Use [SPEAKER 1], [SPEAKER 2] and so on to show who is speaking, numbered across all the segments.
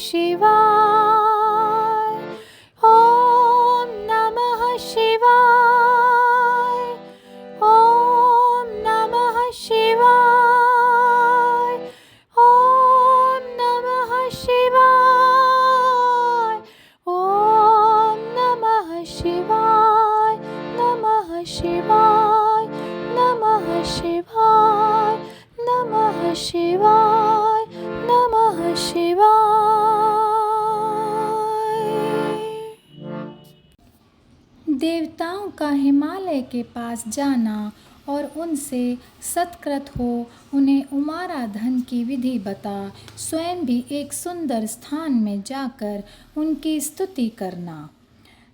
[SPEAKER 1] शिवाय। ॐ नमः शिवाय। ॐ नमः शिवाय। ॐ नमः शिवाय। ॐ नमः शिवाय। नमः शिवाय। नमः शिवाय। नमः शिवाय। नमः शिवाय। देवताओं का हिमालय के पास जाना और उनसे सत्कृत हो उन्हें उमाराधन की विधि बता स्वयं भी एक सुंदर स्थान में जाकर उनकी स्तुति करना।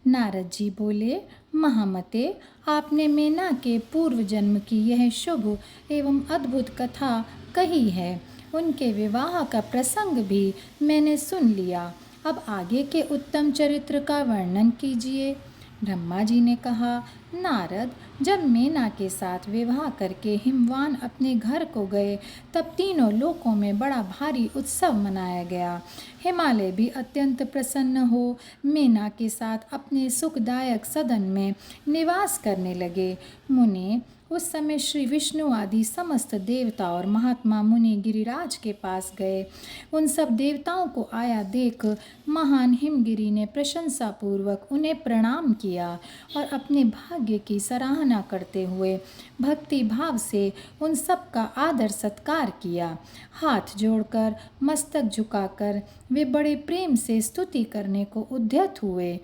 [SPEAKER 1] नारद जी बोले, महामते, आपने मेना के पूर्व जन्म की यह शुभ एवं अद्भुत कथा कही है। उनके विवाह का प्रसंग भी मैंने सुन लिया। अब आगे के उत्तम चरित्र का वर्णन कीजिए। ब्रह्मा जी ने कहा, नारद, जब मेना के साथ विवाह करके हिमवान अपने घर को गए तब तीनों लोकों में बड़ा भारी उत्सव मनाया गया। हिमालय भी अत्यंत प्रसन्न हो मेना के साथ अपने सुखदायक सदन में निवास करने लगे। मुने, उस समय श्री विष्णु आदि समस्त देवता और महात्मा मुनि गिरिराज के पास गए। उन सब देवताओं को आया देख महान हिमगिरि ने प्रशंसा पूर्वक उन्हें प्रणाम किया और अपने भाग्य की सराहना करते हुए भक्ति भाव से उन सब का आदर सत्कार किया। हाथ जोड़कर मस्तक झुकाकर वे बड़े प्रेम से स्तुति करने को उद्यत हुए।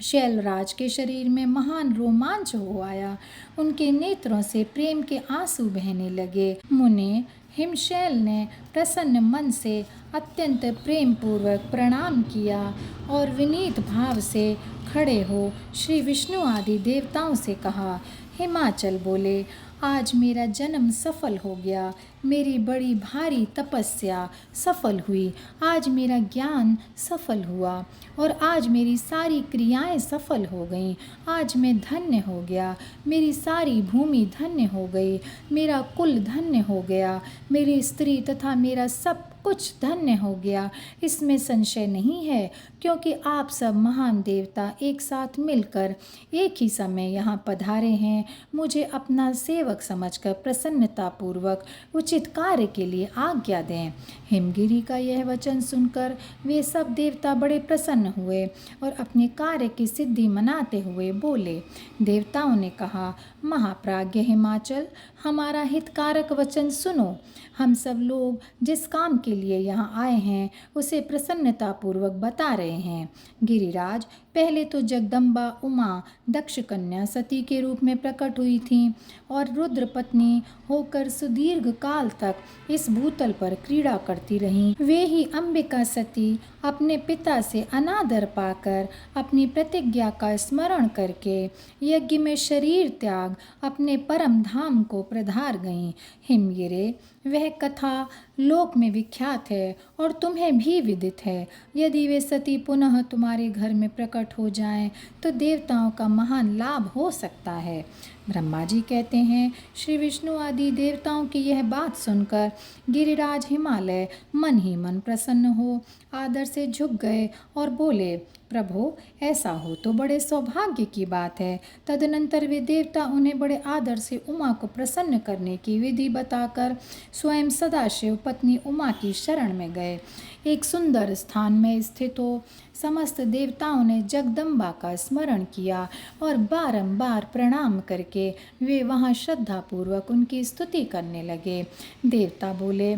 [SPEAKER 1] शैलराज के शरीर में महान रोमांच हो आया। उनके नेत्रों से प्रेम के आंसू बहने लगे। मुने, हिमशैल ने प्रसन्न मन से अत्यंत प्रेम पूर्वक प्रणाम किया और विनीत भाव से खड़े हो श्री विष्णु आदि देवताओं से कहा। हिमाचल बोले, आज मेरा जन्म सफल हो गया। मेरी बड़ी भारी तपस्या सफल हुई। आज मेरा ज्ञान सफल हुआ और आज मेरी सारी क्रियाएं सफल हो गईं। आज मैं धन्य हो गया। मेरी सारी भूमि धन्य हो गई। मेरा कुल धन्य हो गया। मेरी स्त्री तथा मेरा सब कुछ धन्य हो गया। इसमें संशय नहीं है, क्योंकि आप सब महान देवता एक साथ मिलकर एक ही समय यहाँ पधारे हैं। मुझे अपना सेवक समझकर प्रसन्नतापूर्वक उचित कार्य के लिए आज्ञा दें। हिमगिरि का यह वचन सुनकर वे सब देवता बड़े प्रसन्न हुए और अपने कार्य की सिद्धि मनाते हुए बोले। देवताओं ने कहा, महाप्राज्ञ हिमाचल, हमारा हितकारक वचन सुनो। हम सब लोग जिस काम के लिए यहाँ आए हैं उसे प्रसन्नतापूर्वक बता रहे हैं। गिरिराज, पहले तो जगदम्बा उमा दक्ष कन्या सती के रूप में प्रकट हुई थीं और रुद्र पत्नी होकर सुदीर्घ काल तक इस भूतल पर क्रीड़ा करती रहीं। वे ही अंबिका सती अपने पिता से अनादर पाकर अपनी प्रतिज्ञा का स्मरण करके यज्ञ में शरीर त्याग अपने परम धाम को प्रधार गईं। हिमगिरे, वह कथा लोक में विख्यात है और तुम्हें भी विदित है। यदि वे सती पुनः तुम्हारे घर में प्रकट हो जाएं तो देवताओं का महान लाभ हो सकता है। ब्रह्मा जी कहते हैं, श्री विष्णु आदि देवताओं की यह बात सुनकर गिरिराज हिमालय मन ही मन प्रसन्न हो आदर से झुक गए और बोले, प्रभु, ऐसा हो तो बड़े सौभाग्य की बात है। तदनंतर वे देवता उन्हें बड़े आदर से उमा को प्रसन्न करने की विधि बताकर स्वयं सदाशिव पत्नी उमा की शरण में गए। एक सुंदर स्थान में स्थित हो समस्त देवताओं ने जगदम्बा का स्मरण किया और बारंबार प्रणाम करके वे वहाँ श्रद्धापूर्वक उनकी स्तुति करने लगे। देवता बोले,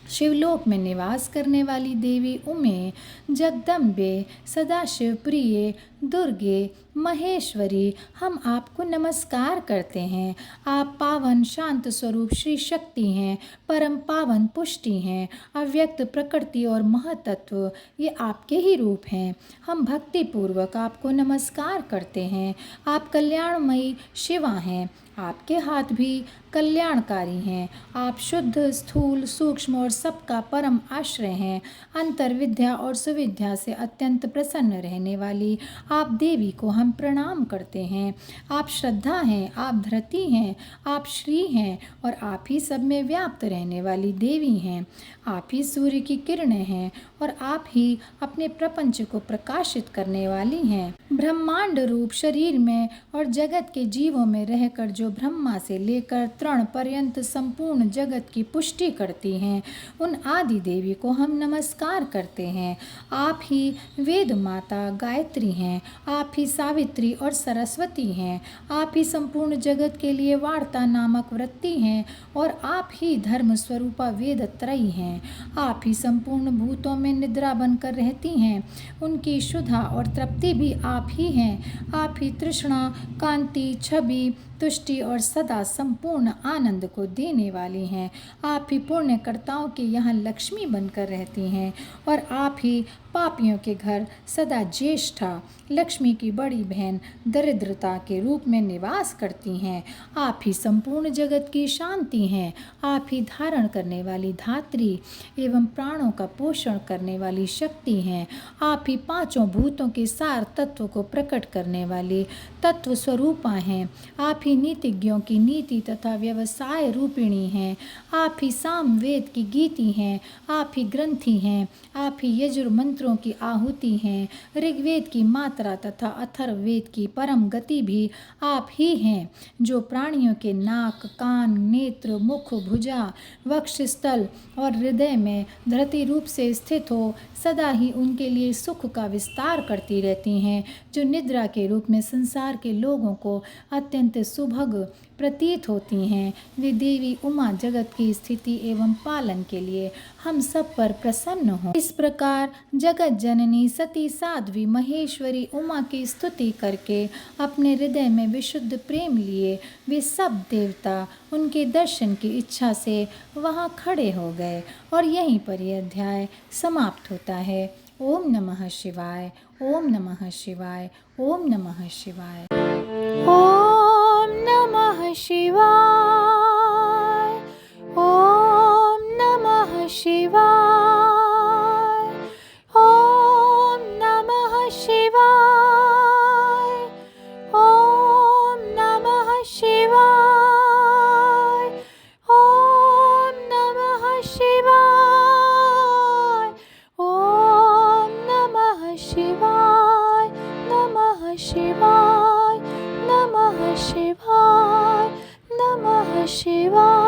[SPEAKER 1] शिवलोक में निवास करने वाली देवी उमे, जगदम्बे, सदाशिव प्रिय, दुर्गे, महेश्वरी, हम आपको नमस्कार करते हैं। आप पावन शांत स्वरूप श्री शक्ति हैं, परम पावन पुष्टि हैं, अव्यक्त प्रकृति और महतत्व ये आपके ही रूप हैं। हम भक्ति पूर्वक आपको नमस्कार करते हैं। आप कल्याणमयी शिवा हैं। आपके हाथ भी कल्याणकारी हैं। आप शुद्ध, स्थूल, सूक्ष्म और सबका परम आश्रय हैं। अंतर विद्या और सुविद्या से अत्यंत प्रसन्न रहने वाली आप देवी को हम हम प्रणाम करते हैं। आप श्रद्धा हैं, आप धरती हैं, आप श्री हैं और आप ही सब में व्याप्त रहने वाली देवी हैं। आप ही सूर्य की किरणें हैं और आप ही अपने प्रपंच को प्रकाशित करने वाली हैं। ब्रह्मांड रूप शरीर में और जगत के जीवों में रहकर जो ब्रह्मा से लेकर तृण पर्यंत संपूर्ण जगत की पुष्टि करती हैं, उन आदि देवी को हम नमस्कार करते हैं। आप ही वेद माता गायत्री हैं, आप ही सावित्री और सरस्वती हैं, आप ही संपूर्ण जगत के लिए वार्ता नामक वृत्ति हैं और आप ही धर्म स्वरूपा वेद त्रयी हैं। आप ही संपूर्ण भूतों में निद्रा बनकर रहती हैं, उनकी शुद्धा और तृप्ति भी आप ही हैं। आप ही तृष्णा, कांति, छवि, तुष्टि और सदा संपूर्ण आनंद को देने वाली हैं। आप ही पुण्यकर्ताओं के यहाँ लक्ष्मी बनकर रहती हैं और आप ही पापियों के घर सदा ज्येष्ठा, लक्ष्मी की बड़ी बहन दरिद्रता के रूप में निवास करती हैं। आप ही संपूर्ण जगत की शांति हैं। आप ही धारण करने वाली धात्री एवं प्राणों का पोषण करने वाली शक्ति हैं। आप ही पांचों भूतों के सार तत्व को प्रकट करने वाली तत्व स्वरूपा हैं। आप ही नीतिज्ञों की नीति तथा व्यवसाय रूपिणी हैं। आप ही साम वेद की गीति हैं। आप ही ग्रंथि हैं। आप ही यजुर मंत्रों की आहुति हैं। ऋग्वेद की मात्रा तथा अथर्ववेद की परम गति भी आप ही हैं। जो प्राणियों के नाक, कान, नेत्र, मुख, भुजा, वक्षस्थल और हृदय में धरती रूप से स्थित हो, सदा ही उनके लिए सुख का विस्तार करती रहती हैं। जो निद्रा के रूप में संसार के लोगों को अत्यंत सुभग प्रतीत होती हैं, वे देवी उमा जगत की स्थिति एवं पालन के लिए हम सब पर प्रसन्न हो। इस प्रकार जगत जननी सती साध्वी महेश्वरी उमा की स्तुति करके अपने हृदय में विशुद्ध प्रेम लिए वे सब देवता उनके दर्शन की इच्छा से वहाँ खड़े हो गए और यहीं पर यह अध्याय समाप्त होता है। ओम नमः शिवाय, ओम नमः शिवाय, ओम नमः शिवाय।
[SPEAKER 2] ओम नमः शिवाय, ओम नमः शिवाय, ओम नमः शिवाय, ओम नमः शिवाय, ओम नमः शिवाय, ओम नमः शिवाय, नमः शिवाय, नमः शिवाय, नमः शिवाय।